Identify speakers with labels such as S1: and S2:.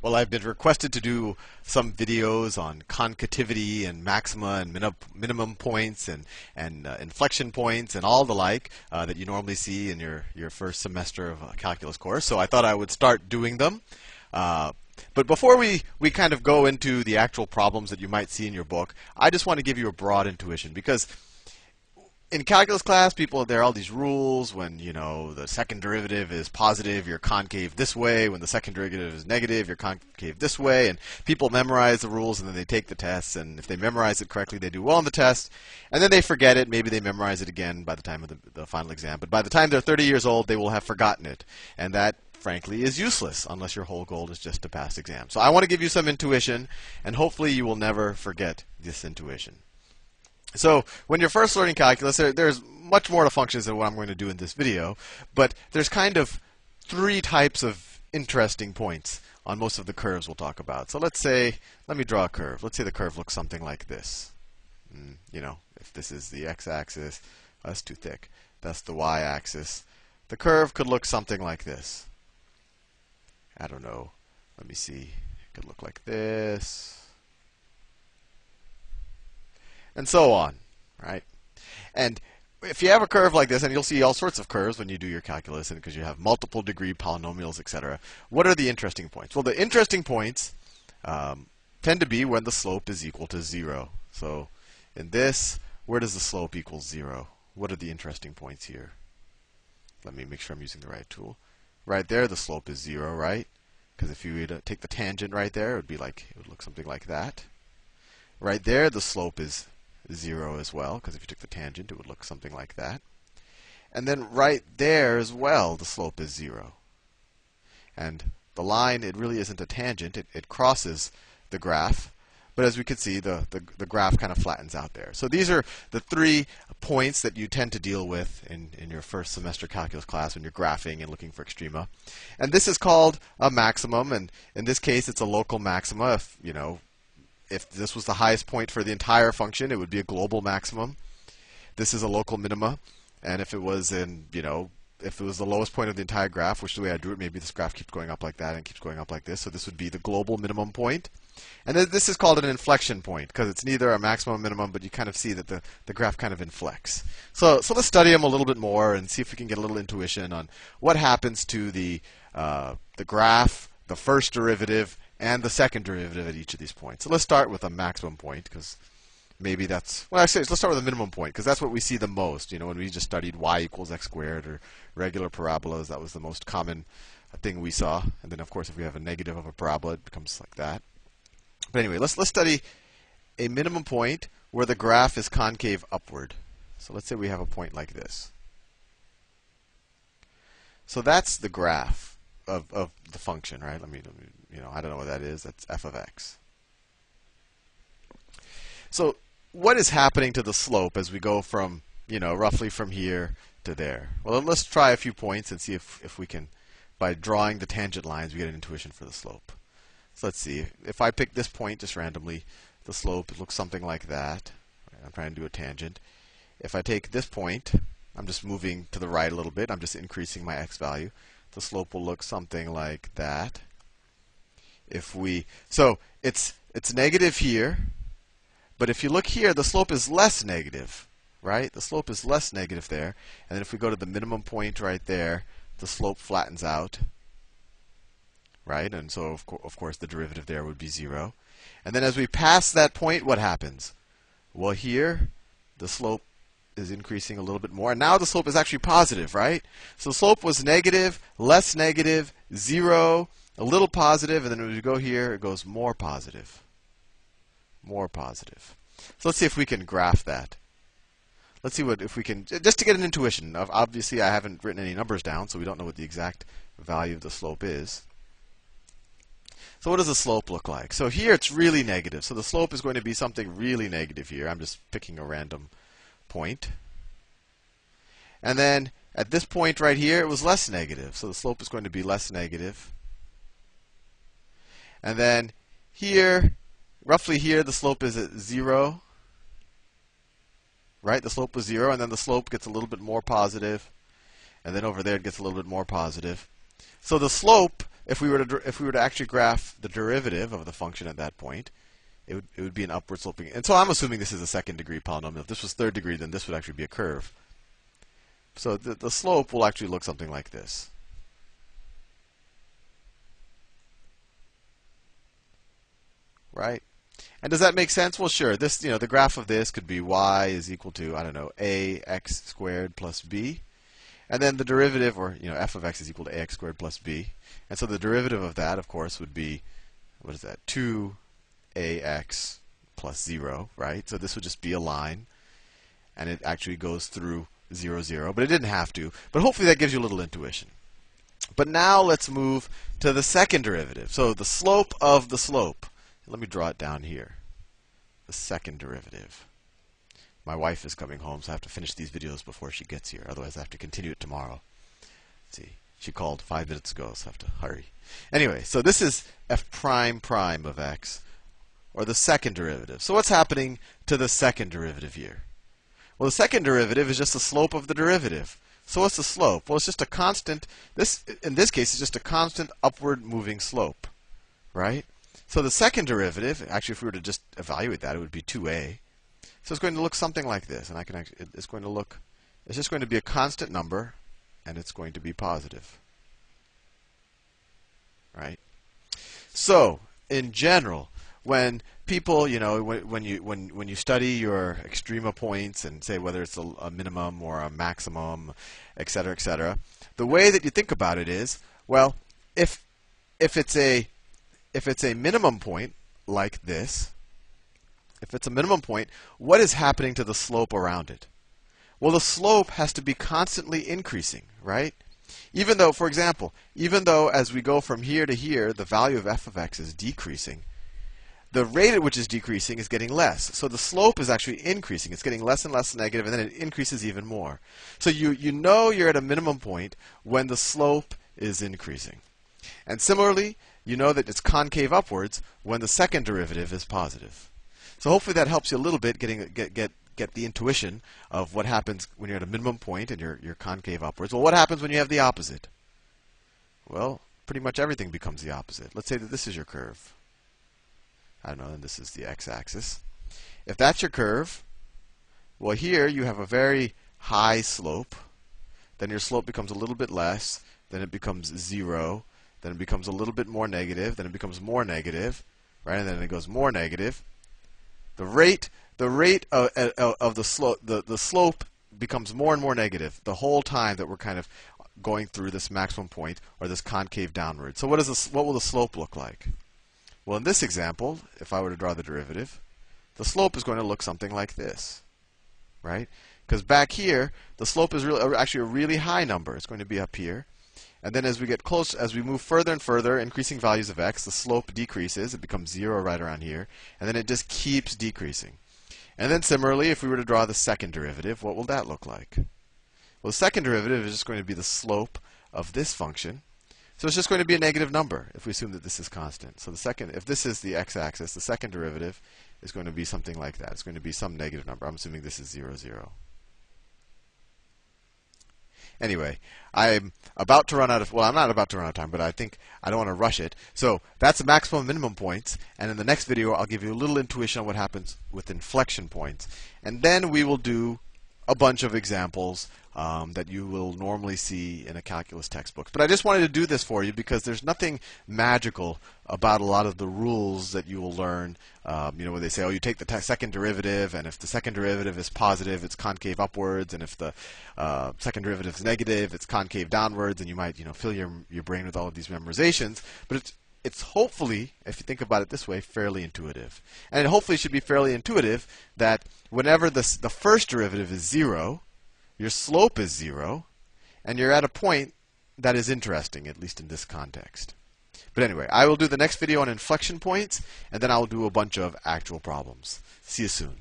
S1: Well, I've been requested to do some videos on concativity and maxima and minimum points and inflection points and all the like that you normally see in your first semester of a calculus course. So I thought I would start doing them. But before we kind of go into the actual problems that you might see in your book, I just want to give you a broad intuition, because in calculus class, there are all these rules. When the second derivative is positive, you're concave this way. When the second derivative is negative, you're concave this way. And people memorize the rules, and then they take the tests. And if they memorize it correctly, they do well on the test. And then they forget it. Maybe they memorize it again by the time of the final exam. But by the time they're 30 years old, they will have forgotten it. And that, frankly, is useless unless your whole goal is just to pass exams. So I want to give you some intuition, and hopefully you will never forget this intuition. So when you're first learning calculus, there's much more to functions than what I'm going to do in this video, but there's kind of three types of interesting points on most of the curves we'll talk about. So let me draw a curve. Let's say the curve looks something like this. If this is the x-axis, that's too thick. That's the y-axis. The curve could look something like this. I don't know. Let me see. It could look like this. And so on, right? And if you have a curve like this, and you'll see all sorts of curves when you do your calculus, and because you have multiple degree polynomials, etc. What are the interesting points? Well, the interesting points tend to be when the slope is equal to 0. So in this, where does the slope equal 0? What are the interesting points here? Let me make sure I'm using the right tool. Right there, the slope is 0, right? Because if you were to take the tangent right there, it would look something like that. Right there, the slope is 0 as well, because if you took the tangent, it would look something like that. And then right there as well, the slope is 0. And the line, it really isn't a tangent. It crosses the graph. But as we can see, the graph kind of flattens out there. So these are the 3 points that you tend to deal with in your first semester calculus class when you're graphing and looking for extrema. And this is called a maximum. And in this case, it's a local maxima. If this was the highest point for the entire function, it would be a global maximum. This is a local minima. And if it was if it was the lowest point of the entire graph, which the way I drew it, maybe this graph keeps going up like that and keeps going up like this. So this would be the global minimum point. And then this is called an inflection point, because it's neither a maximum or minimum, but you kind of see that the graph kind of inflects. So let's study them a little bit more and see if we can get a little intuition on what happens to the graph, the first derivative, and the second derivative at each of these points. So let's start with a maximum point, because maybe that's, well, actually, let's start with a minimum point, because that's what we see the most. When we just studied y equals x squared or regular parabolas, that was the most common thing we saw. And then, of course, if we have a negative of a parabola, it becomes like that. But anyway, let's study a minimum point where the graph is concave upward. So let's say we have a point like this. So that's the graph of the function, right? I don't know what that is. That's f of x. So what is happening to the slope as we go from, roughly from here to there? Well, let's try a few points and see if we can, by drawing the tangent lines, we get an intuition for the slope. So let's see. If I pick this point just randomly, the slope looks something like that. I'm trying to do a tangent. If I take this point, I'm just moving to the right a little bit. I'm just increasing my x value. The slope will look something like that. So it's negative here, but if you look here, the slope is less negative, right? The slope is less negative there. And then if we go to the minimum point right there, the slope flattens out. Right? And so, of course, the derivative there would be 0. And then as we pass that point, what happens? Well, here, the slope is increasing a little bit more. And now the slope is actually positive, right? So the slope was negative, less negative, 0, a little positive, and then when we go here, it goes more positive. More positive. So let's see if we can graph that. Let's see if we can, just to get an intuition. Obviously, I haven't written any numbers down, so we don't know what the exact value of the slope is. So what does the slope look like? So here it's really negative. So the slope is going to be something really negative here. I'm just picking a random point. And then at this point right here, it was less negative. So the slope is going to be less negative. And then here, roughly here, the slope is at 0. Right? The slope was 0, and then the slope gets a little bit more positive. And then over there, it gets a little bit more positive. So the slope if we were to actually graph the derivative of the function at that point, it would be an upward sloping. And so I'm assuming this is a second degree polynomial. If this was third degree, then this would actually be a curve. So the slope will actually look something like this. Right? And does that make sense? Well, sure. This, the graph of this could be y is equal to, I don't know, ax squared plus b. And then the derivative, or f of x is equal to ax squared plus b. And so the derivative of that, of course, would be, what is that? 2ax plus 0, right? So this would just be a line, and it actually goes through 0, 0. But it didn't have to. But hopefully that gives you a little intuition. But now let's move to the second derivative. So the slope of the slope. Let me draw it down here. The second derivative. My wife is coming home, so I have to finish these videos before she gets here. Otherwise, I have to continue it tomorrow. Let's see, she called 5 minutes ago, so I have to hurry. Anyway, so this is f prime prime of x, or the second derivative. So what's happening to the second derivative here? Well, the second derivative is just the slope of the derivative. So what's the slope? Well, it's just a constant. In this case, it's just a constant upward moving slope, right? So the second derivative, actually, if we were to just evaluate that, it would be 2a. So it's going to look something like this, and it's going to look, it's just going to be a constant number, and it's going to be positive, right? So in general, when people, when you study your extrema points and say whether it's a minimum or a maximum, et cetera, the way that you think about it is, well, if it's a minimum point like this. If it's a minimum point, what is happening to the slope around it? Well, the slope has to be constantly increasing, right? Even though, for example, as we go from here to here, the value of f of x is decreasing, the rate at which it's decreasing is getting less. So the slope is actually increasing. It's getting less and less negative, and then it increases even more. So you know you're at a minimum point when the slope is increasing. And similarly, you know that it's concave upwards when the second derivative is positive. So hopefully that helps you a little bit get the intuition of what happens when you're at a minimum point and you're concave upwards. Well, what happens when you have the opposite? Well, pretty much everything becomes the opposite. Let's say that this is your curve. I don't know, and this is the x-axis. If that's your curve, well, here you have a very high slope. Then your slope becomes a little bit less. Then it becomes 0. Then it becomes a little bit more negative. Then it becomes more negative, right? And then it goes more negative. The rate of the slope becomes more and more negative the whole time that we're kind of going through this maximum point or this concave downward. So what will the slope look like? Well, in this example, if I were to draw the derivative, the slope is going to look something like this, right? Because back here, the slope is actually a really high number. It's going to be up here. And then as we get close, as we move further and further, increasing values of x, the slope decreases. It becomes 0 right around here. And then it just keeps decreasing. And then similarly, if we were to draw the second derivative, what will that look like? Well, the second derivative is just going to be the slope of this function. So it's just going to be a negative number if we assume that this is constant. So if this is the x-axis, the second derivative is going to be something like that. It's going to be some negative number. I'm assuming this is 0, 0. Anyway, I'm about to run out of, well, I'm not about to run out of time, but I think I don't want to rush it. So that's the maximum and minimum points. And in the next video, I'll give you a little intuition on what happens with inflection points. And then we will do a bunch of examples that you will normally see in a calculus textbook. But I just wanted to do this for you because there's nothing magical about a lot of the rules that you will learn. Where they say, oh, you take the second derivative, and if the second derivative is positive, it's concave upwards, and if the second derivative is negative, it's concave downwards, and you might, fill your brain with all of these memorizations. But it's hopefully, if you think about it this way, fairly intuitive. And it hopefully should be fairly intuitive that whenever the first derivative is 0, your slope is 0, and you're at a point that is interesting, at least in this context. But anyway, I will do the next video on inflection points, and then I will do a bunch of actual problems. See you soon.